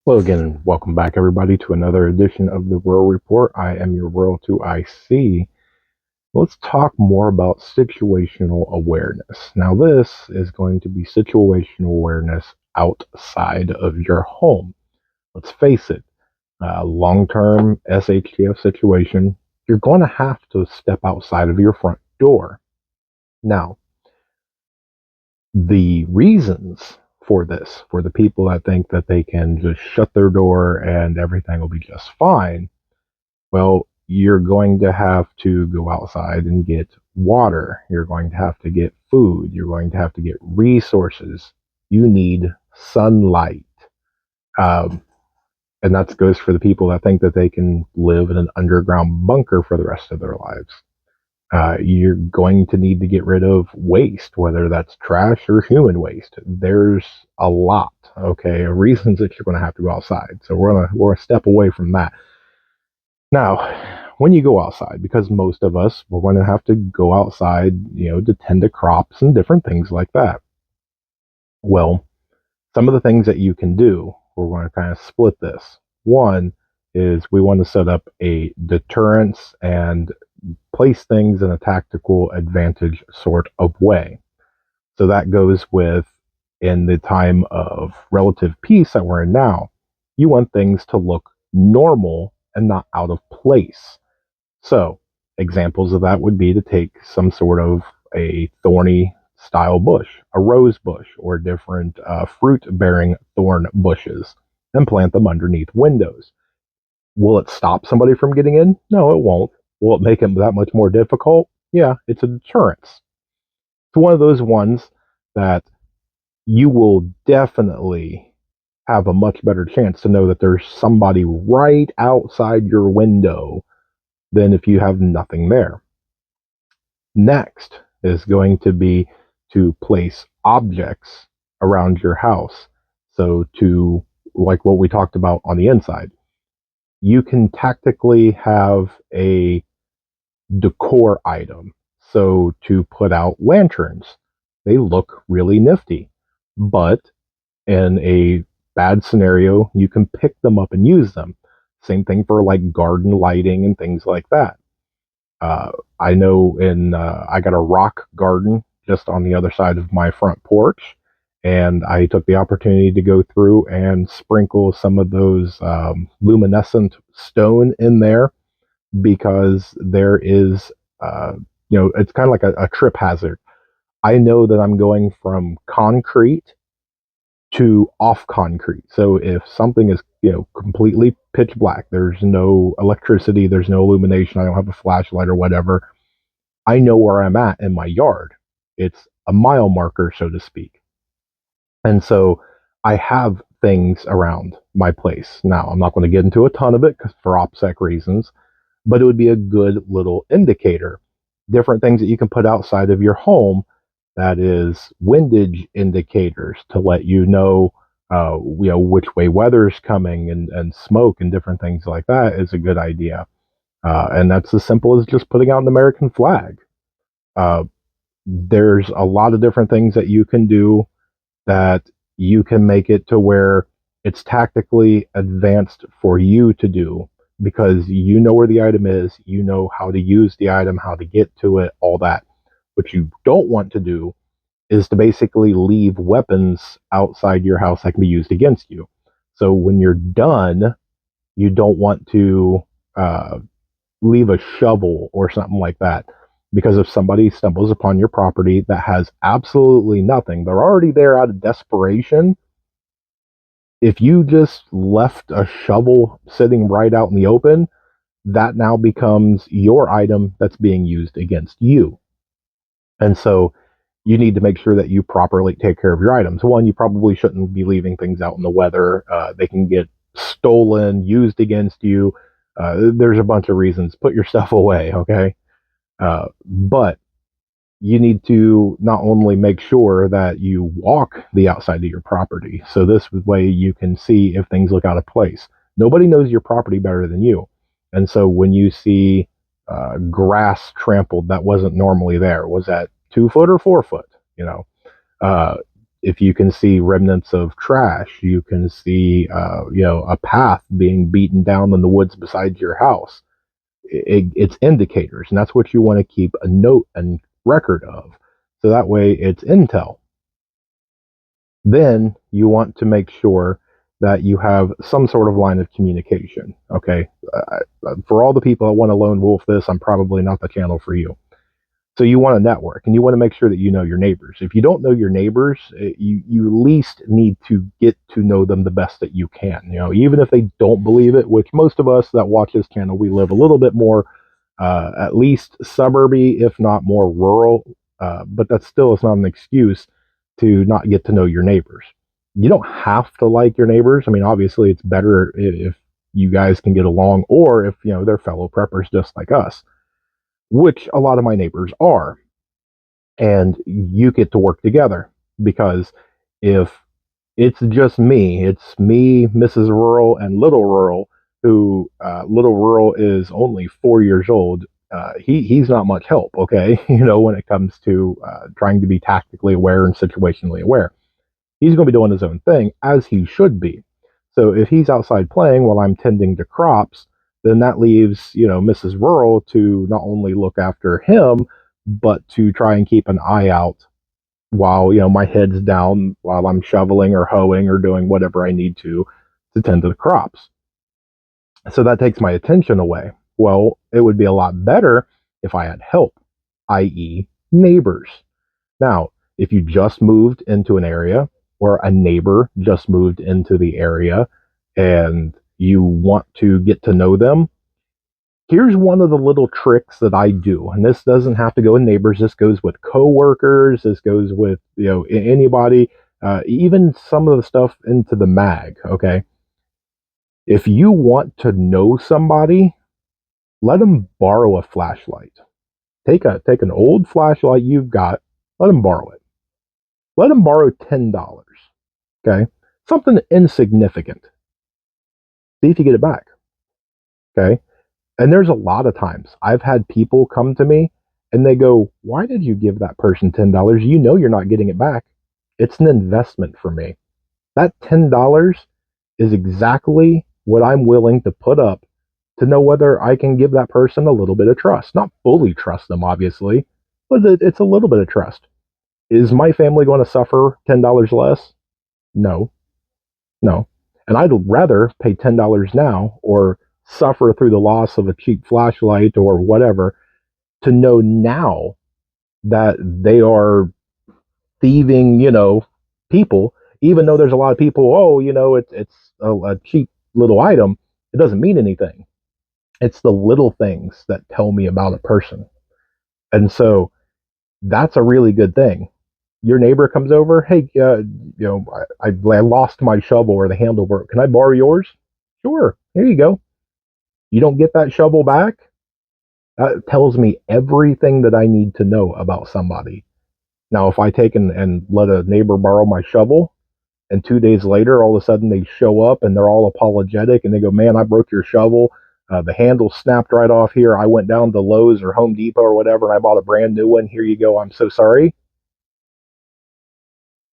Hello again, and welcome back, everybody, to another edition of the Rural Report. I am your Rural 2IC. Let's talk more about situational awareness. Now, this is going to be situational awareness outside of your home. Let's face it, long term SHTF situation, you're going to have to step outside of your front door. Now, the reasons for this, for the people that think that they can just shut their door and everything will be just fine, well, you're going to have to go outside and get water. You're going to have to get food. You're going to have to get resources. You need sunlight. Um, and that goes for the people that think that they can live in an underground bunker for the rest of their lives. You're going to need to get rid of waste, whether that's trash or human waste. There's a lot, okay, of reasons that you're going to have to go outside. So we're a step away from that. Now, when you go outside, because most of us, we're going to have to go outside, to tend to crops and different things like that. Well, some of the things that you can do, we're going to kind of split this. One is we want to set up a deterrence and place things in a tactical advantage sort of way. So that goes with in the time of relative peace that we're in now, you want things to look normal and not out of place. So, examples of that would be to take some sort of a thorny style bush, a rose bush, or different fruit bearing thorn bushes, and plant them underneath windows. Will it stop somebody from getting in? No, it won't. Will it make it that much more difficult? Yeah, it's a deterrence. It's one of those ones that you will definitely have a much better chance to know that there's somebody right outside your window than if you have nothing there. Next is going to be to place objects around your house. So, to like what we talked about on the inside, you can tactically have a decor item. So, to put out lanterns, they look really nifty, but in a bad scenario, you can pick them up and use them. Same thing for like garden lighting and things like that. Uh, I know I got a rock garden just on the other side of my front porch, and I took the opportunity to go through and sprinkle some of those luminescent stone in there because there is, it's kind of like a trip hazard. I know that I'm going from concrete to off concrete. So if something is, completely pitch black, there's no electricity, there's no illumination, I don't have a flashlight or whatever, I know where I'm at in my yard. It's a mile marker, so to speak. And so I have things around my place. Now, I'm not going to get into a ton of it for OPSEC reasons, but it would be a good little indicator. Different things that you can put outside of your home, that is windage indicators to let you know, which way weather's coming, and smoke and different things like that is a good idea. And that's as simple as just putting out an American flag. Uh, there's a lot of different things that you can do that you can make it to where it's tactically advanced for you to do because you know where the item is, you know how to use the item, how to get to it, all that. What you don't want to do is to basically leave weapons outside your house that can be used against you. So when you're done, you don't want to uh, leave a shovel or something like that. Because if somebody stumbles upon your property that has absolutely nothing, they're already there out of desperation. If you just left a shovel sitting right out in the open, that now becomes your item that's being used against you. And so you need to make sure that you properly take care of your items. One, you probably shouldn't be leaving things out in the weather. They can get stolen, used against you. There's a bunch of reasons. Put your stuff away, okay? But you need to not only make sure that you walk the outside of your property, so this way you can see if things look out of place. Nobody knows your property better than you. And so when you see grass trampled that wasn't normally there, was that 2 foot or 4 foot? You know, uh, if you can see remnants of trash, you can see, a path being beaten down in the woods beside your house. It's indicators, and that's what you want to keep a note and record of. So that way it's intel. Then you want to make sure that you have some sort of line of communication. Okay. For all the people that want to lone wolf this, I'm probably not the channel for you. So you want to network, and you want to make sure that you know your neighbors. If you don't know your neighbors, you at least need to get to know them the best that you can. Even if they don't believe it, which most of us that watch this channel, we live a little bit more, at least suburby, if not more rural. But that still is not an excuse to not get to know your neighbors. You don't have to like your neighbors. I mean, obviously, it's better if you guys can get along, or if they're fellow preppers just like us, which a lot of my neighbors are, and you get to work together. Because if it's me, Mrs. Rural, and Little Rural, who Little Rural is only 4 years old. He's not much help, okay? When it comes to trying to be tactically aware and situationally aware. He's going to be doing his own thing, as he should be. So if he's outside playing while I'm tending to crops, then that leaves, Mrs. Rural to not only look after him, but to try and keep an eye out while, my head's down, while I'm shoveling or hoeing or doing whatever I need to tend to the crops. So that takes my attention away. Well, it would be a lot better if I had help, i.e., neighbors. Now, if you just moved into an area, or a neighbor just moved into the area, and you want to get to know them, here's one of the little tricks that I do. And this doesn't have to go with neighbors. This goes with coworkers. This goes with, anybody, even some of the stuff into the mag. Okay. If you want to know somebody, let them borrow a flashlight. Take an old flashlight you've got. Let them borrow it. Let them borrow $10. Okay. Something insignificant. See if you get it back. Okay. And there's a lot of times I've had people come to me and they go, "Why did you give that person $10? You know you're not getting it back." It's an investment for me. That $10 is exactly what I'm willing to put up to know whether I can give that person a little bit of trust. Not fully trust them, obviously, but it's a little bit of trust. Is my family going to suffer $10 less? No, no. And I'd rather pay $10 now, or suffer through the loss of a cheap flashlight or whatever, to know now that they are thieving, people, even though there's a lot of people, oh, it's a cheap little item. It doesn't mean anything. It's the little things that tell me about a person. And so that's a really good thing. Your neighbor comes over, "Hey, I lost my shovel, or the handle broke. Can I borrow yours?" Sure, here you go. You don't get that shovel back. That tells me everything that I need to know about somebody. Now, if I take and let a neighbor borrow my shovel, and 2 days later, all of a sudden they show up and they're all apologetic and they go, "Man, I broke your shovel. The handle snapped right off here. I went down to Lowe's or Home Depot or whatever, and I bought a brand new one. Here you go. I'm so sorry."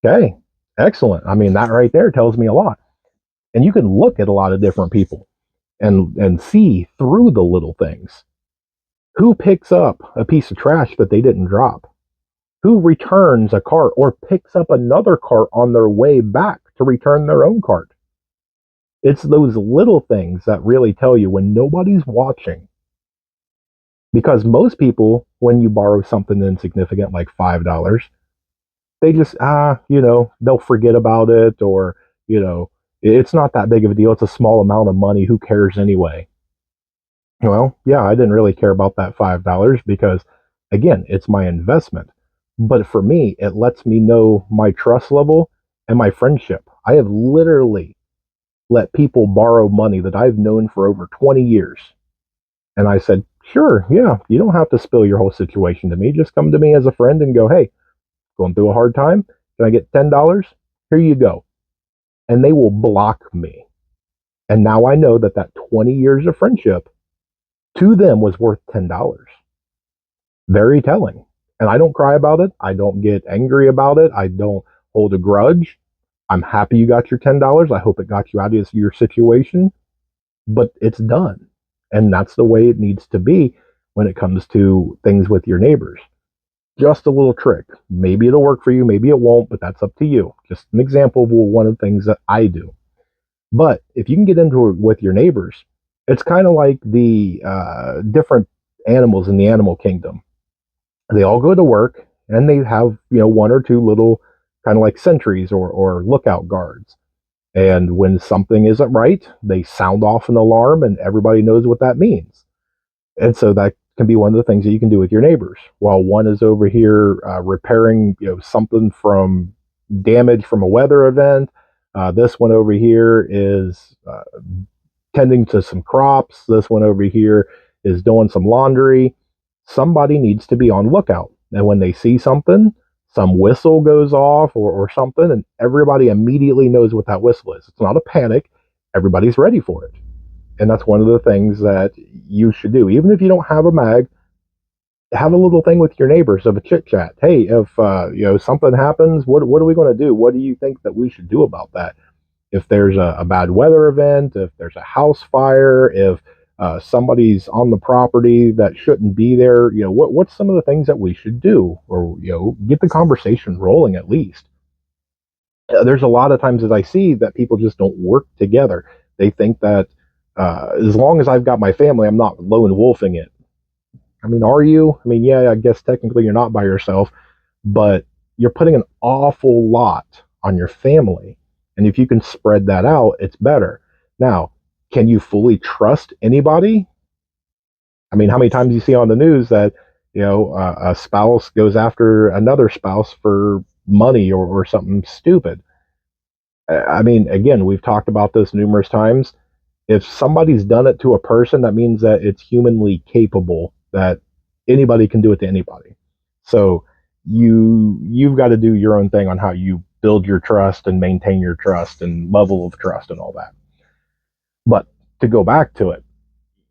Okay, excellent. I mean, that right there tells me a lot. And you can look at a lot of different people and see through the little things. Who picks up a piece of trash that they didn't drop? Who returns a cart or picks up another cart on their way back to return their own cart? It's those little things that really tell you when nobody's watching. Because most people, when you borrow something insignificant like $5, they just, they'll forget about it, or, it's not that big of a deal. It's a small amount of money. Who cares anyway? Well, yeah, I didn't really care about that $5 because, again, it's my investment. But for me, it lets me know my trust level and my friendship. I have literally let people borrow money that I've known for over 20 years. And I said, "Sure, yeah, you don't have to spill your whole situation to me. Just come to me as a friend and go, 'Hey, going through a hard time. Can I get $10? Here you go.'" And they will block me. And now I know that 20 years of friendship to them was worth $10. Very telling. And I don't cry about it. I don't get angry about it. I don't hold a grudge. I'm happy you got your $10. I hope it got you out of your situation, but it's done. And that's the way it needs to be when it comes to things with your neighbors. Just a little trick. Maybe it'll work for you, maybe it won't, but that's up to you. Just an example of one of the things that I do. But if you can get into it with your neighbors, it's kind of like the different animals in the animal kingdom. They all go to work and they have, one or two little kind of like sentries or lookout guards. And when something isn't right, they sound off an alarm and everybody knows what that means. And so that can be one of the things that you can do with your neighbors. While one is over here repairing, something from damage from a weather event, this one over here is tending to some crops. This one over here is doing some laundry. Somebody needs to be on lookout. And when they see something, some whistle goes off or something, and everybody immediately knows what that whistle is. It's not a panic. Everybody's ready for it. And that's one of the things that you should do. Even if you don't have a mag, have a little thing with your neighbors of a chit chat. Hey, if something happens, what are we going to do? What do you think that we should do about that? If there's a bad weather event, if there's a house fire, if somebody's on the property that shouldn't be there, what's some of the things that we should do, or get the conversation rolling at least. There's a lot of times that I see that people just don't work together. They think that as long as I've got my family, I'm not lone wolfing it. I mean, are you? I mean, yeah, I guess technically you're not by yourself, but you're putting an awful lot on your family. And if you can spread that out, it's better. Now, can you fully trust anybody? I mean, how many times do you see on the news that, a spouse goes after another spouse for money or something stupid? I mean, again, we've talked about this numerous times. If somebody's done it to a person, that means that it's humanly capable, that anybody can do it to anybody. So you've got to do your own thing on how you build your trust and maintain your trust and level of trust and all that. But to go back to it,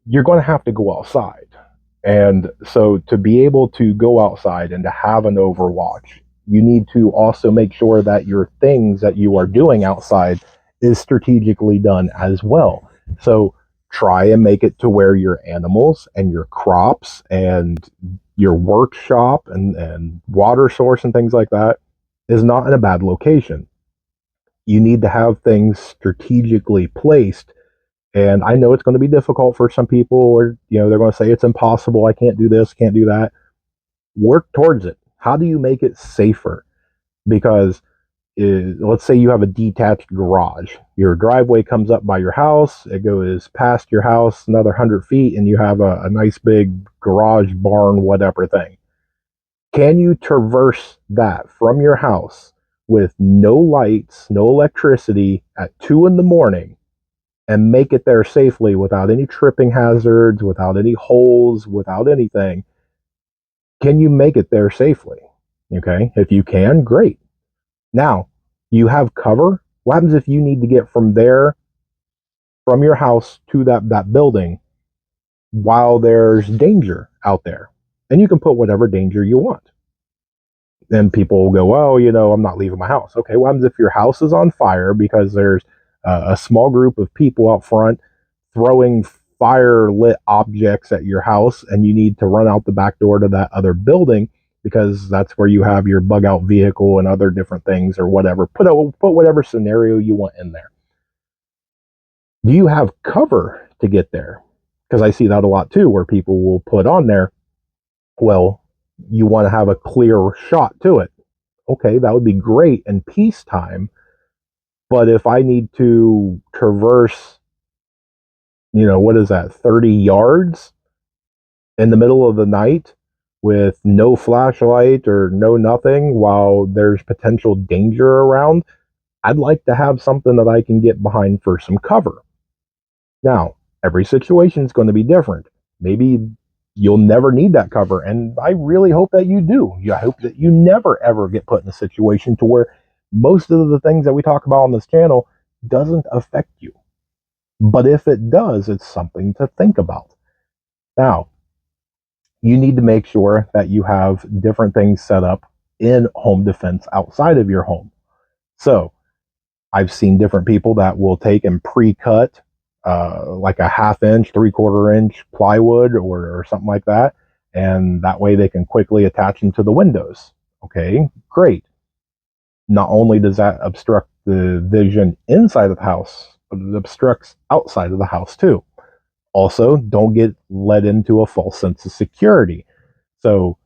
you're going to have to go outside. And so to be able to go outside and to have an overwatch, you need to also make sure that your things that you are doing outside is strategically done as well. So try and make it to where your animals and your crops and your workshop and water source and things like that is not in a bad location. You need to have things strategically placed. And I know it's going to be difficult for some people, or they're going to say it's impossible, I can't do this, can't do that. Work towards it. How do you make it safer? Because let's say you have a detached garage. Your driveway comes up by your house, it goes past your house another 100 feet, and you have a nice big garage, barn, whatever thing. Can you traverse that from your house with no lights, no electricity at 2 in the morning and make it there safely without any tripping hazards, without any holes, without anything? Can you make it there safely? Okay, if you can, great. Now, you have cover. What happens if you need to get from there, from your house to that building, while there's danger out there? And you can put whatever danger you want. Then people will go, oh, I'm not leaving my house. Okay, what happens if your house is on fire because there's a small group of people out front throwing fire lit objects at your house, and you need to run out the back door to that other building because that's where you have your bug out vehicle and other different things or whatever. Put whatever scenario you want in there. Do you have cover to get there? Because I see that a lot too, where people will put on there, well, you want to have a clear shot to it. Okay, that would be great in peacetime. But if I need to traverse, what is that, 30 yards in the middle of the night with no flashlight or no nothing while there's potential danger around, I'd like to have something that I can get behind for some cover. Now, every situation is going to be different. Maybe you'll never need that cover, and I really hope that you do. I hope that you never ever get put in a situation to where most of the things that we talk about on this channel doesn't affect you. But if it does, it's something to think about. Now, you need to make sure that you have different things set up in home defense outside of your home. So I've seen different people that will take and pre-cut like a half inch, 3/4 inch plywood or something like that. And that way they can quickly attach them to the windows. Okay, great. Not only does that obstruct the vision inside of the house, but it obstructs outside of the house too. Also, don't get led into a false sense of security. So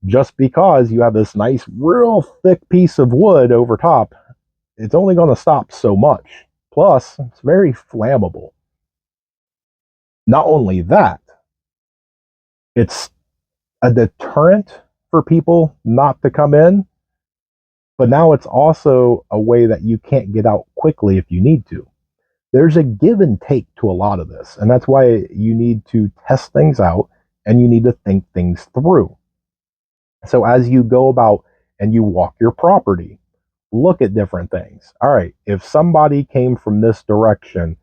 just because you have this nice, real thick piece of wood over top, it's only going to stop so much. Plus, it's very flammable. Not only that, it's a deterrent for people not to come in, but now it's also a way that you can't get out quickly if you need to. There's a give and take to a lot of this, and that's why you need to test things out and you need to think things through. So as you go about and you walk your property, look at different things. All right, if somebody came from this direction,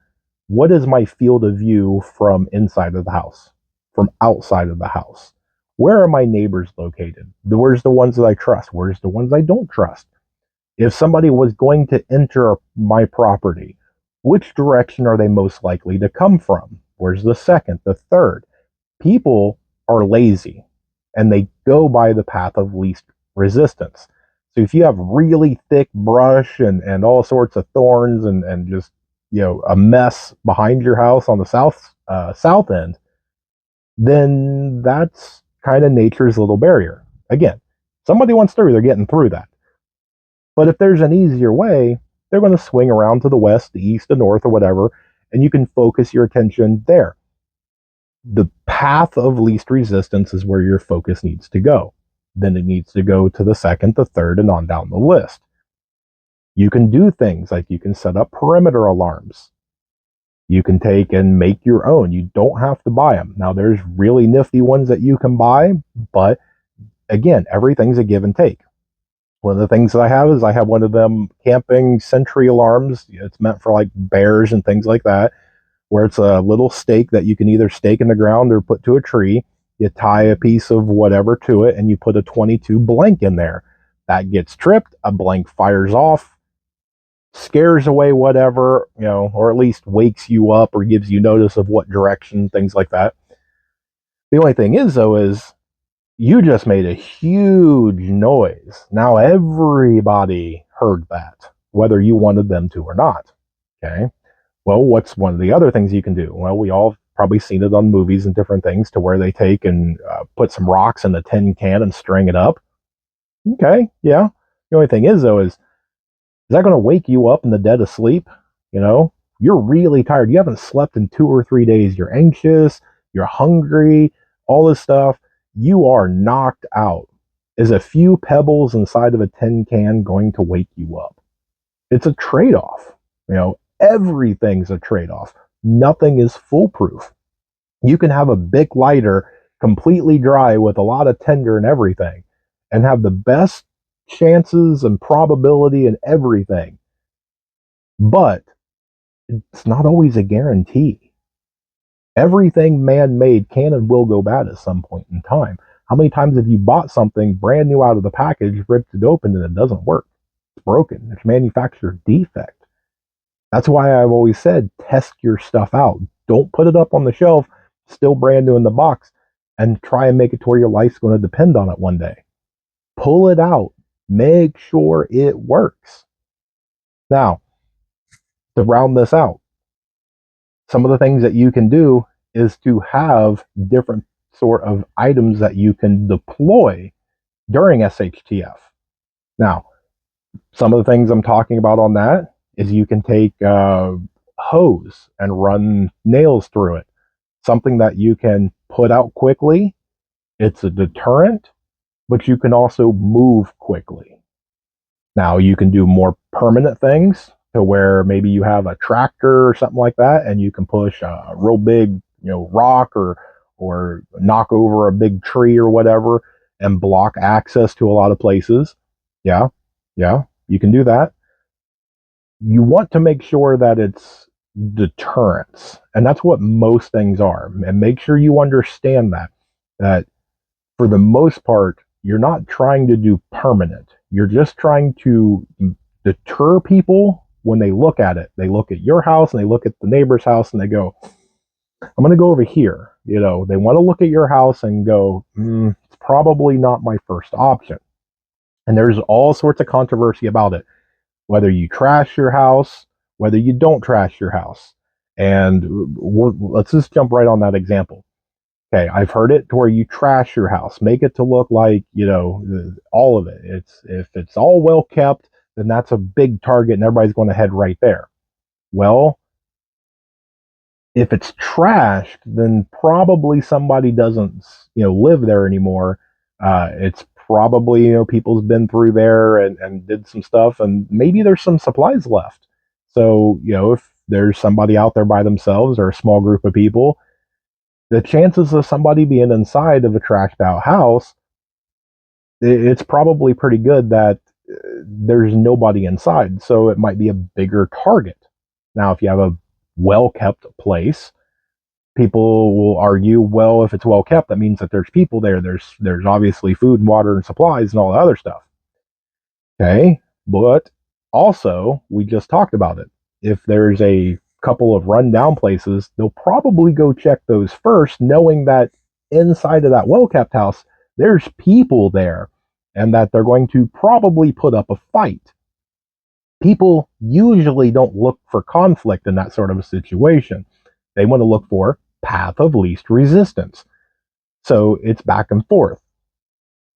what is my field of view from inside of the house, from outside of the house? Where are my neighbors located? Where's the ones that I trust? Where's the ones I don't trust? If somebody was going to enter my property, which direction are they most likely to come from? Where's the second, the third? People are lazy and they go by the path of least resistance. So if you have really thick brush and all sorts of thorns and just a mess behind your house on the south end, then that's kind of nature's little barrier. Again, somebody wants through, they're getting through that. But if there's an easier way, they're going to swing around to the west, the east, the north, or whatever, and you can focus your attention there. The path of least resistance is where your focus needs to go. Then it needs to go to the second, the third, and on down the list. You can do things like you can set up perimeter alarms. You can take and make your own. You don't have to buy them. Now, there's really nifty ones that you can buy, but again, everything's a give and take. One of the things that I have is I have one of them camping sentry alarms. It's meant for like bears and things like that, where it's a little stake that you can either stake in the ground or put to a tree. You tie a piece of whatever to it and you put a 22 blank in there. That gets tripped, a blank fires off, scares away whatever, or at least wakes you up or gives you notice of what direction, things like that. The only thing is, though, is you just made a huge noise. Now everybody heard that, whether you wanted them to or not. Okay. Well, what's one of the other things you can do? Well, we all probably seen it on movies and different things to where they take and put some rocks in a tin can and string it up. Okay. Yeah. The only thing is, though, is that going to wake you up in the dead of sleep? You're really tired. You haven't slept in 2 or 3 days. You're anxious. You're hungry. All this stuff. You are knocked out. Is a few pebbles inside of a tin can going to wake you up? It's a trade-off. Everything's a trade-off. Nothing is foolproof. You can have a big lighter completely dry with a lot of tinder and everything and have the best chances and probability and everything. But it's not always a guarantee. Everything man-made can and will go bad at some point in time. How many times have you bought something brand new out of the package, ripped it open, and it doesn't work? It's broken. It's manufacturer defect. That's why I've always said, test your stuff out. Don't put it up on the shelf, still brand new in the box, and try and make it to where your life's going to depend on it one day. Pull it out. Make sure it works. Now, to round this out, some of the things that you can do is to have different sort of items that you can deploy during SHTF. Now, some of the things I'm talking about on that is you can take hose and run nails through it. Something that you can put out quickly. It's a deterrent, but you can also move quickly. Now, you can do more permanent things to where maybe you have a tractor or something like that, and you can push a real big, rock or knock over a big tree or whatever and block access to a lot of places. Yeah, you can do that. You want to make sure that it's deterrence, and that's what most things are. And make sure you understand that for the most part, you're not trying to do permanent. You're just trying to deter people when they look at it. They look at your house and they look at the neighbor's house and they go, I'm going to go over here. They want to look at your house and go, it's probably not my first option. And there's all sorts of controversy about it, whether you trash your house, whether you don't trash your house. And let's just jump right on that example. Okay, I've heard it to where you trash your house, make it to look like, all of it. If it's all well kept, then that's a big target and everybody's going to head right there. Well, if it's trashed, then probably somebody doesn't, live there anymore. It's probably, people's been through there and did some stuff, and maybe there's some supplies left. So, if there's somebody out there by themselves or a small group of people, the chances of somebody being inside of a trashed out house, it's probably pretty good that there's nobody inside. So it might be a bigger target. Now, if you have a well kept place, people will argue, well, if it's well kept, that means that there's people there. There's obviously food and water and supplies and all the other stuff. Okay, but also we just talked about it. If there's a couple of rundown places, they'll probably go check those first, knowing that inside of that well kept house, there's people there and that they're going to probably put up a fight. People usually don't look for conflict in that sort of a situation. They want to look for path of least resistance. So it's back and forth.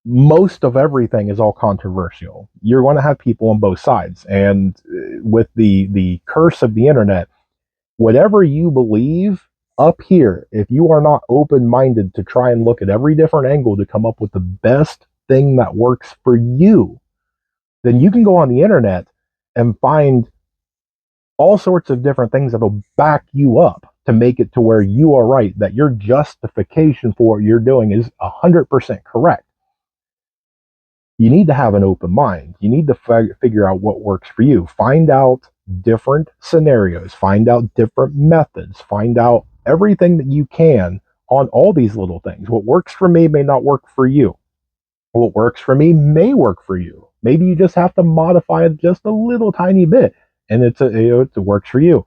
Most of everything is all controversial. You're going to have people on both sides. And with the curse of the internet, whatever you believe up here, if you are not open-minded to try and look at every different angle to come up with the best thing that works for you, then you can go on the internet and find all sorts of different things that'll back you up to make it to where you are right, that your justification for what you're doing is 100% correct. You need to have an open mind. You need to figure out what works for you. Find out different scenarios, find out different methods, find out everything that you can on all these little things. What works for me may not work for you. What works for me may work for you. Maybe you just have to modify it just a little tiny bit, and it works for you.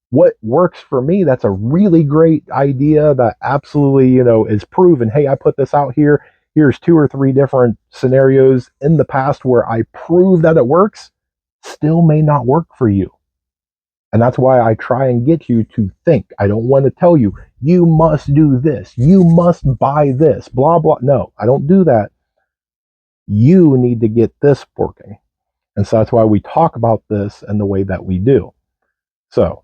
What works for me, that's a really great idea that absolutely, is proven. Hey, I put this out here. Here's 2 or 3 different scenarios in the past where I prove that it works, still may not work for you. And that's why I try and get you to think. I don't want to tell you, you must do this, you must buy this, blah, blah. No, I don't do that. You need to get this working. And so that's why we talk about this and the way that we do. So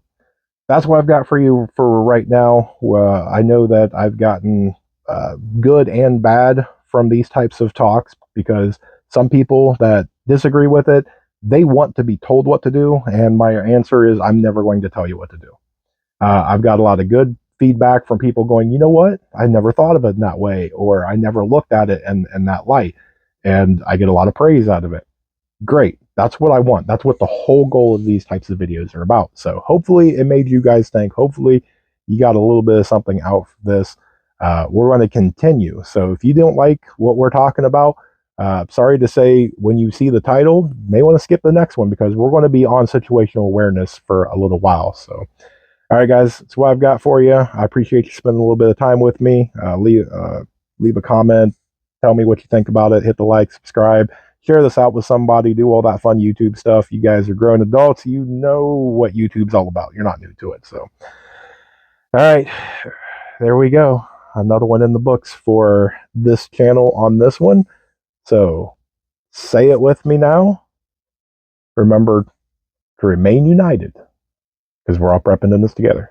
that's what I've got for you for right now. I know that I've gotten good and bad from these types of talks, because some people that disagree with it, they want to be told what to do. And my answer is, I'm never going to tell you what to do. I've got a lot of good feedback from people going, you know what? I never thought of it in that way, or I never looked at it in that light. And I get a lot of praise out of it. Great. That's what I want. That's what the whole goal of these types of videos are about. So hopefully it made you guys think. Hopefully you got a little bit of something out of this. We're going to continue. So if you don't like what we're talking about, sorry to say, when you see the title, you may want to skip the next one, because we're going to be on situational awareness for a little while. So, all right, guys, that's what I've got for you. I appreciate you spending a little bit of time with me. Leave a comment. Tell me what you think about it. Hit the like, subscribe. Share this out with somebody. Do all that fun YouTube stuff. You guys are grown adults. You know what YouTube's all about. You're not new to it. So, all right, there we go. Another one in the books for this channel on this one. So, say it with me now. Remember to remain united, because we're all prepping in this together.